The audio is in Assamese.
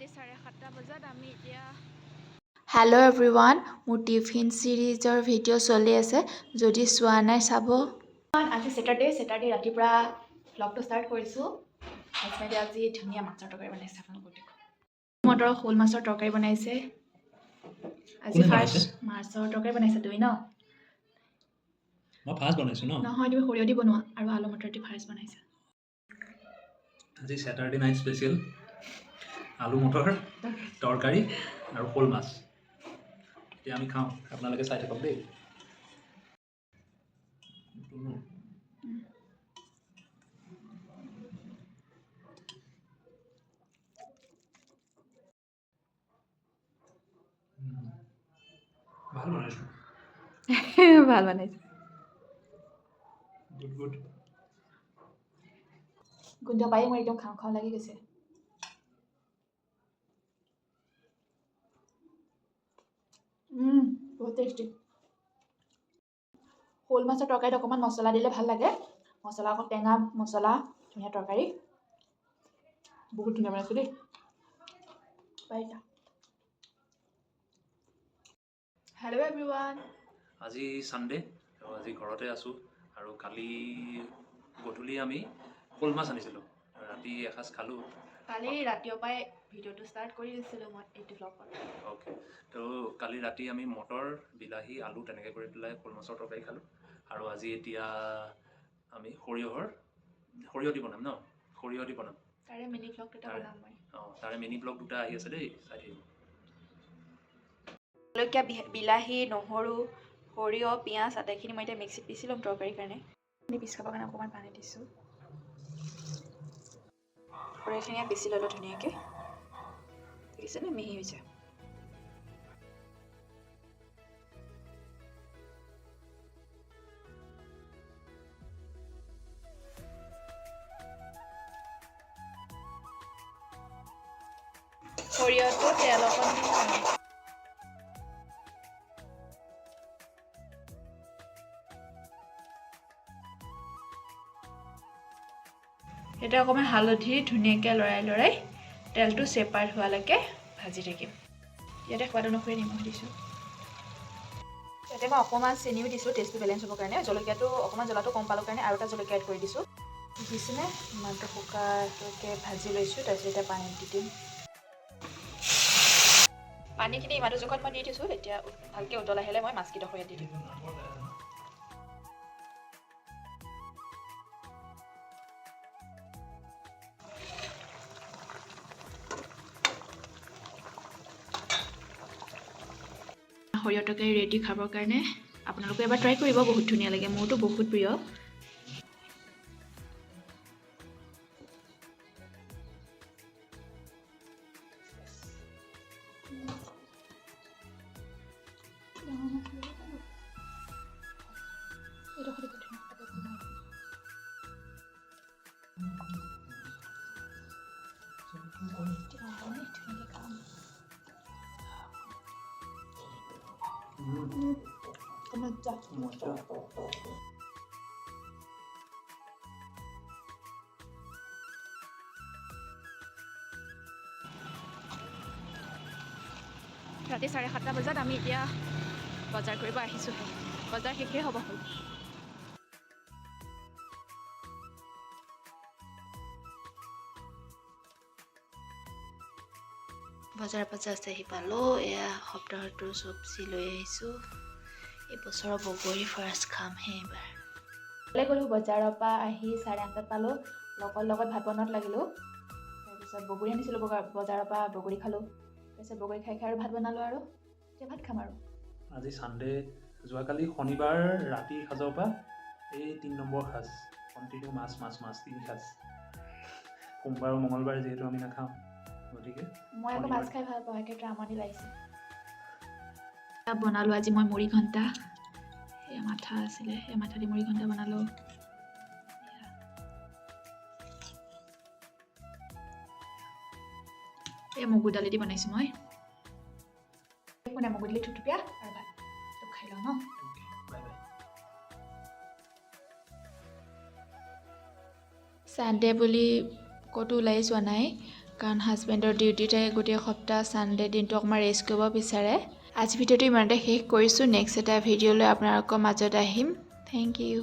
ৰাতি 7:30 বজাত আমি এতিয়া হেল্ল' এভৰিৱান, মোৰ টিফিন ছিৰিজৰ ভিডিঅ' চলি আছে, যদি চোৱা নাই চাব। আজি ছেটাৰডে ৰাতিপুৱা ভ্লগটো ষ্টাৰ্ট কৰিছোঁ। হাজবেণ্ডে আজি ধুনীয়া মাছৰ তৰকাৰী বনাইছে, আপোনালোকক দেখোঁ। মটৰ শ'ল মাছৰ তৰকাৰী বনাইছে। আজি ফাৰ্ষ্ট মাছৰ তৰকাৰী বনাইছে তুমি ন? মই ফাৰ্ষ্ট বনাইছোঁ ন? নহয়, তুমি সৰিয়হ দি বনোৱা আৰু আলু মটৰ দি ফাৰ্ষ্ট বনাইছা। আজি ছেটাৰডে নাইট স্পেচিয়েল আলু মটৰ তৰকাৰী আৰু শ'ল মাছ। এতিয়া আমি খাওঁ, আপোনালোকে চাই থাকক দেই। ভাল বনাইছোঁ। ভাল বনাইছে। গুড। গোন্ধ পাই মোৰ একদম খাওঁ খাওঁ লাগি গৈছে। বহুত টেষ্টি। শ'ল মাছৰ তৰকাৰীত অকণমান মছলা দিলে ভাল লাগে। মছলা অকণ টেঙা মছলা, ধুনীয়া তৰকাৰী। বহুত ধুনীয়া বনাইছোঁ দেই। পাৰিছা। Hello' everyone. আজি ছানডে, আজি ঘৰতে আছোঁ আৰু কালি গধূলি আমি শ'ল মাছ আনিছিলোঁ, ৰাতি এসাঁজ খালোঁ। কালি ৰাতিৰ পৰাই ভিডিঅ'টো ষ্টাৰ্ট কৰি দিছিলোঁ মই এইটো ব্লগত। অ'কে, তো কালি ৰাতি আমি মটৰ, বিলাহী, আলু তেনেকৈ কৰি পেলাই শ'ল মাছৰ তৰকাৰী খালোঁ। আৰু আজি এতিয়া আমি সৰিয়হ দি বনাম ন? সৰিয়হ দি বনাম। তাৰে মিনি ব্লগ দুটা বনাম মই। তাৰে মিনি ব্লগ দুটা আহি আছে দেই, চাই থাকিব। জলকীয়া, বিলাহী, নহৰু, সৰিয়হ, পিঁয়াজ, আটাইখিনি মই এতিয়া মিক্সিত পিচি ল'ম তৰকাৰীৰ কাৰণে। পিচ খাবৰ কাৰণে অকণমান পানী দিছোঁ। সৰিয়হখিনি পিচি ল'লোঁ ধুনীয়াকৈ। দেখিছেনে, মিহি হৈছে। সৰিয়হটো তেল অকণ দি এতিয়া অকণমান হালধি ধুনীয়াকৈ লৰাই তেলটো ছেপাৰেট হোৱালৈকে ভাজি থাকিম। ইয়াতে সোৱাদ অনুসৰি নিমখ দিছোঁ। ইয়াতে মই অকণমান চেনিও দিছোঁ টেষ্টটো বেলেঞ্চ হ'বৰ কাৰণে। জলকীয়াটো অকণমান জ্বলাটো কম পালোঁ কাৰণে আৰু এটা জলকীয়া এড কৰি দিছোঁ। দিছেনে? ইমানটো শুকানকৈ ভাজি লৈছোঁ, তাৰপিছত এতিয়া পানীত দি দিম। পানীখিনি ইমানটো জোখত মই দি দিছোঁ। এতিয়া ভালকৈ উতল আহিলে মই মাছকেইডোখৰ ইয়াত দি দিম। সৰিয়হ তৰকাৰী ৰেডি খাবৰ কাৰণে। আপোনালোকে এবাৰ ট্ৰাই কৰিব, বহুত ধুনীয়া লাগে, মোৰতো বহুত প্ৰিয়। ৰাতি 7:30 বজাত আমি এতিয়া বজাৰ কৰিব আহিছোঁহে। বজাৰ শেষেই হ'ব হ'ল। বজাৰ আহি পালোঁ। এয়া সপ্তাহটোৰ চব্জি লৈ আহিছোঁ। এই বছৰৰ বগৰী ফাৰ্ষ্ট খামহে এইবাৰ। গ'লোঁ বজাৰৰ পৰা আহি 8:30 পালোঁ। লগৰ লগত ভাত বনোৱাত লাগিলোঁ। তাৰপিছত বগৰী আনিছিলোঁ বজাৰৰ পৰা, বগৰী খালোঁ। তাৰপিছত বগৰী খাই আৰু ভাত বনালোঁ আৰু এতিয়া ভাত খাম আৰু। আজি ছানডে, যোৱাকালি শনিবাৰ ৰাতি সাজৰ পৰা এই 3 নম্বৰ সাজ, কণ্টিনিউ মাছ 3 সাজ। সোমবাৰ আৰু মঙলবাৰ যিহেতু আমি নাখাওঁ, গতিকে মই আকৌ মাছ খাই ভাল পাওঁ, একেবাৰে আমনি লাগিছে। বনালোঁ আজি মই মুড়ি ঘণ্টা। সেয়া মাথা আছিলে, সেই মাথা দি মুড়ি ঘণ্টা বনালোঁ। এই মগু দালি দি বনাইছোঁ মই। মগু দালি থুপথুপীয়া আৰু ভাত খাই লওঁ ন। ছানডে বুলি ক'তো ওলাই যোৱা নাই, কাৰণ হাজবেণ্ডৰ ডিউটি থাকে গোটেই সপ্তাহ, ছানডে দিনটো অকণমান ৰেষ্ট কৰিব বিচাৰে। আজি ভিডিঅ'টো ইমানতে শেষ কৰিছোঁ। নেক্সট এটা ভিডিঅ'লৈ আপোনালোকৰ মাজত আহিম। Thank U.